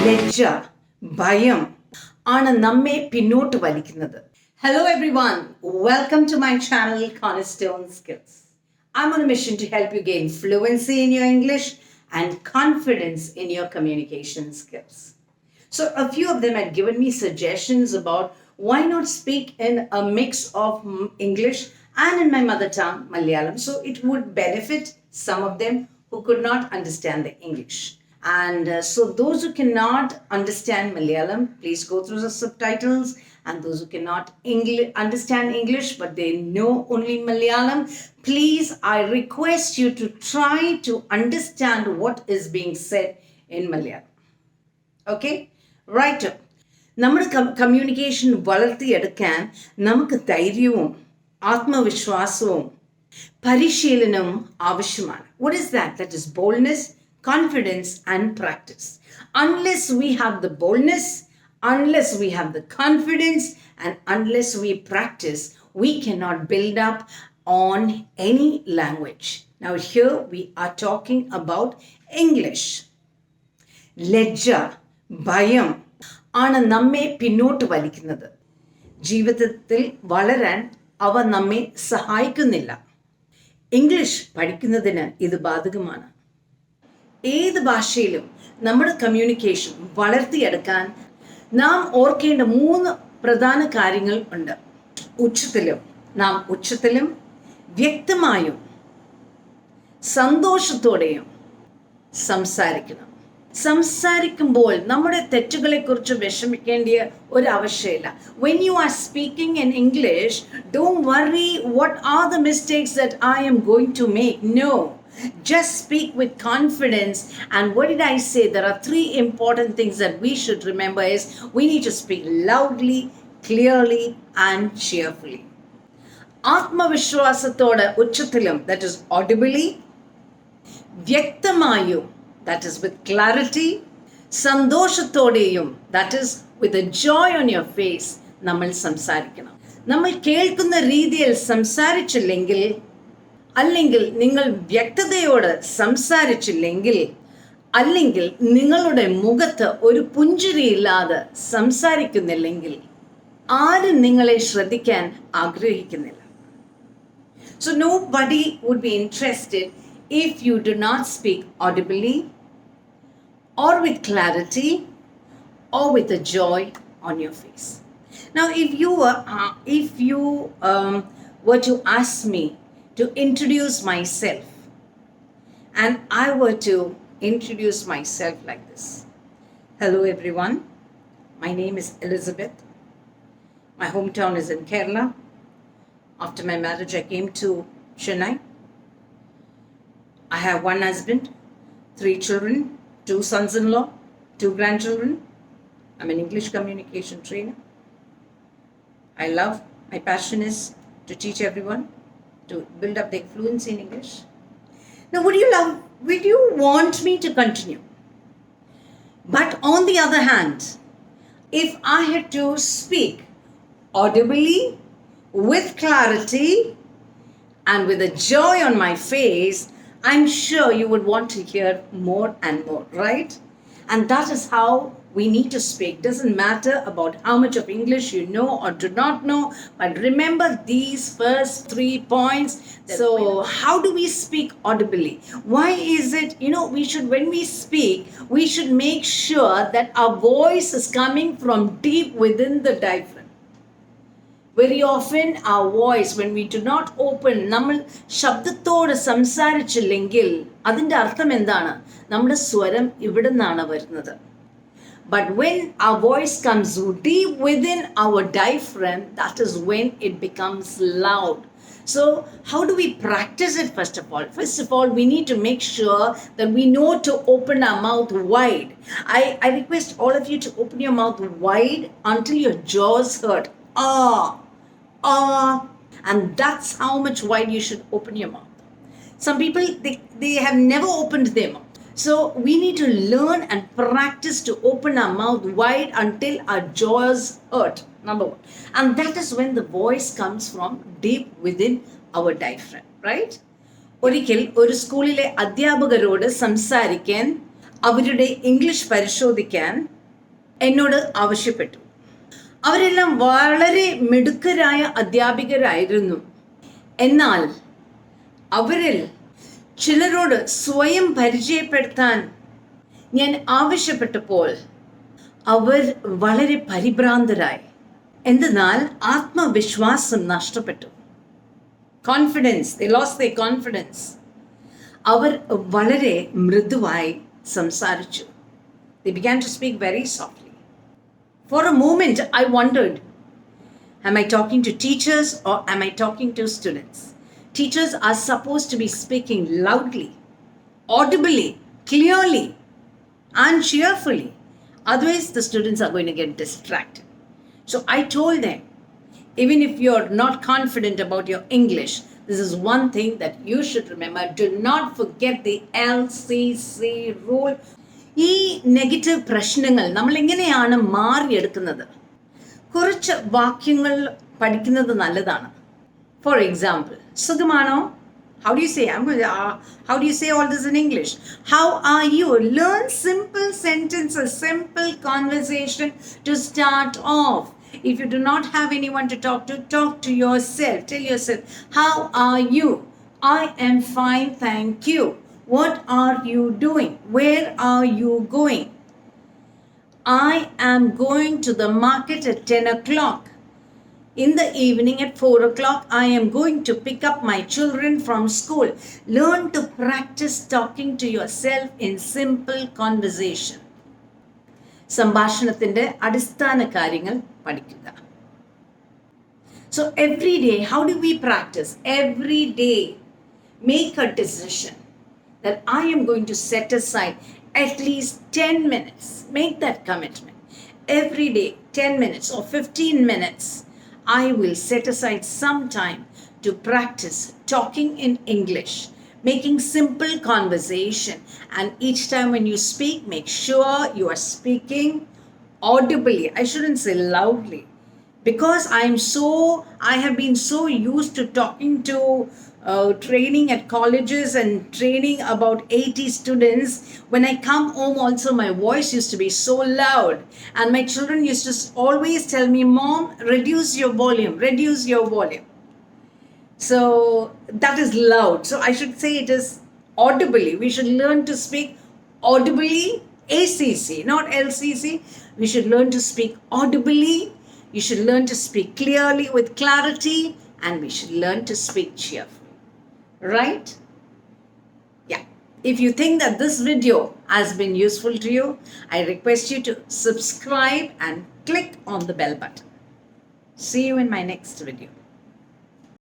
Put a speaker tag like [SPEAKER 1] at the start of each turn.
[SPEAKER 1] ലജ്ജ, ഭയം ആണ് നമ്മെ പിന്നോട്ട് വലിക്കുന്നത്. Hello everyone, welcome to my channel Cornerstone Skills. I'm on a mission to help you gain fluency in your English and confidence in your communication skills. So a few of them had given me suggestions about why not speak in a mix of English and in my mother tongue, Malayalam, so it would benefit some of them who could not understand the English. And so those who cannot understand Malayalam, please go through the subtitles. And those who cannot understand English, but they know only Malayalam, please, I request you to try to understand what is being said in Malayalam. Okay? Right. നമ്മുടെ communication വളർത്തിയെടുക്കാൻ നമുക്ക് ധൈര്യവും ആത്മവിശ്വാസവും പരിശീലനവും ആവശ്യമാണ്. What is that? That is boldness, confidence, and practice. Unless we have the boldness, unless we have the confidence, and unless we practice, we cannot build up on any language. Now here we are talking about English. ലജ്ജ, ഭയം ആണ് നമ്മെ പിന്നോട്ട് വലിക്കുന്നത്. ജീവിതത്തിൽ വളരാൻ അവ നമ്മെ സഹായിക്കുന്നില്ല. ഇംഗ്ലീഷ് പഠിക്കുന്നതിന് ഇത് ബാധകമാണ്. ഏത് ഭാഷയിലും നമ്മുടെ കമ്മ്യൂണിക്കേഷൻ വളർത്തിയെടുക്കാൻ നാം ഓർക്കേണ്ട 3 പ്രധാന കാര്യങ്ങൾ ഉണ്ട്. നാം ഉച്ചത്തിലും വ്യക്തമായും സന്തോഷത്തോടെയും സംസാരിക്കണം. സംസാരിക്കുമ്പോൾ നമ്മുടെ തെറ്റുകളെക്കുറിച്ച് വിഷമിക്കേണ്ട ഒരു ആവശ്യമില്ല. When you are speaking in English, don't worry what are the mistakes that I am going to make. No. Just speak with confidence. And what did I say? There are 3 important things that we should remember is we need to speak loudly, clearly, and cheerfully. ആത്മവിശ്വാസത്തോടെ ഉച്ചത്തിലും, that is audibly, വ്യക്തമായും, that is with clarity, സന്തോഷത്തോടെയും, that is with a joy on your face, നമ്മൾ സംസാരിക്കണം. നമ്മൾ കേൾക്കുന്ന രീതിയിൽ സംസാരിച്ചില്ലെങ്കിൽ, അല്ലെങ്കിൽ നിങ്ങൾ വ്യക്തതയോട് സംസാരിച്ചില്ലെങ്കിൽ, അല്ലെങ്കിൽ നിങ്ങളുടെ മുഖത്ത് ഒരു പുഞ്ചിരിയില്ലാതെ സംസാരിക്കുന്നില്ലെങ്കിൽ ആരും നിങ്ങളെ ശ്രദ്ധിക്കാൻ ആഗ്രഹിക്കുന്നില്ല. So nobody would be interested if you do not speak audibly or with clarity or with a joy on your face. Now if you were to ask me to introduce myself, and I were to introduce myself like this. Hello everyone, my name is Elizabeth. My hometown is in Kerala. After my marriage I came to Chennai. I have 1 husband, 3 children, 2 sons-in-law, 2 grandchildren. I'm an English communication trainer. My passion is to teach everyone to build up their fluency in English. Now, would you want me to continue? But on the other hand, if I had to speak audibly, with clarity, and with a joy on my face, I'm sure you would want to hear more and more, right? And that is how we need to speak. Doesn't matter about how much of English you know or do not know, but remember these first 3 points. So how do we speak audibly? Why is it, when we speak, we should make sure that our voice is coming from deep within the diaphragm. Very often our voice, when we do not open, നമ്മൾ ശബ്ദത്തോട് സംസാരിച്ചില്ലെങ്കിൽ അതിൻ്റെ അർത്ഥം എന്താണ്? നമ്മുടെ സ്വരം ഇവിടെ നിന്നാണ് വരുന്നത്. But when our voice comes deep within our diaphragm, that is when it becomes loud. So how do we practice it first of all? First of all, we need to make sure that we know to open our mouth wide. I request all of you to open your mouth wide until your jaws hurt. And that's how much wide you should open your mouth. Some people, they have never opened their mouth. So we need to learn and practice to open our mouth wide until our jaws hurt, number 1. And that is when the voice comes from deep within our diaphragm, right? ഒരിക്കൽ ഒരു സ്കൂളിലെ അധ്യാപകരോട് സംസാരിക്കാൻ അവരുടെ English പരിശോധിക്കാൻ എന്നോട് ആവശ്യപ്പെട്ടു. അവരെല്ലാം വളരെ മിടുക്കരായ അധ്യാപികരായിരുന്നു. എന്നാൽ അവരിൽ ചിലരോട് സ്വയം പരിചയപ്പെടുത്താൻ ഞാൻ ആവശ്യപ്പെട്ടപ്പോൾ അവർ വളരെ പരിഭ്രാന്തരായി. എന്തെന്നാൽ ആത്മവിശ്വാസം നഷ്ടപ്പെട്ടു. Confidence, they lost their confidence. അവർ വളരെ മൃദുവായി സംസാരിച്ചു. They began to speak very softly. For a moment I wondered, am I talking to teachers or am I talking to students? Teachers are supposed to be speaking loudly, audibly, clearly, and cheerfully. Otherwise, the students are going to get distracted. So I told them, even if you're not confident about your English, this is one thing that you should remember. Do not forget the LCC rule. ഈ negative പ്രശ്നങ്ങൾ നമ്മൾ എങ്ങനെയാണ് മാറിയെടുക്കുന്നത്? കുറച്ച് വാക്യങ്ങൾ പഠിക്കുന്നത് നല്ലതാണ്. For example, സുഖമാണോ? How do you say? How do you say all this in English? How are you? Learn simple sentences, simple conversation to start off. If you do not have anyone to talk to yourself. Tell yourself, how are you? I am fine, thank you. What are you doing? Where are you going? I am going to the market at 10 o'clock. In the evening at 4 o'clock, I am going to pick up my children from school. Learn to practice talking to yourself in simple conversation. സംഭാഷണത്തിന്റെ അടിസ്ഥാന കാര്യങ്ങൾ പഠിക്കുക. So every day, how do we practice? Every day, make a decision that I am going to set aside at least 10 minutes. Make that commitment. Every day, 10 minutes or 15 minutes. I will set aside some time to practice talking in English, making simple conversation. And each time when you speak, make sure you are speaking audibly. I shouldn't say loudly. Because I have been so used to talking to training at colleges and training about 80 students. When I come home also, my voice used to be so loud. And my children used to always tell me, Mom, reduce your volume, reduce your volume. So that is loud. So I should say it is audibly. We should learn to speak audibly, ACC, not LCC. We should learn to speak audibly. You should learn to speak clearly with clarity. And we should learn to speak cheerfully. Right? Yeah. If you think that this video has been useful to you, I request you to subscribe and click on the bell button. See you in my next video.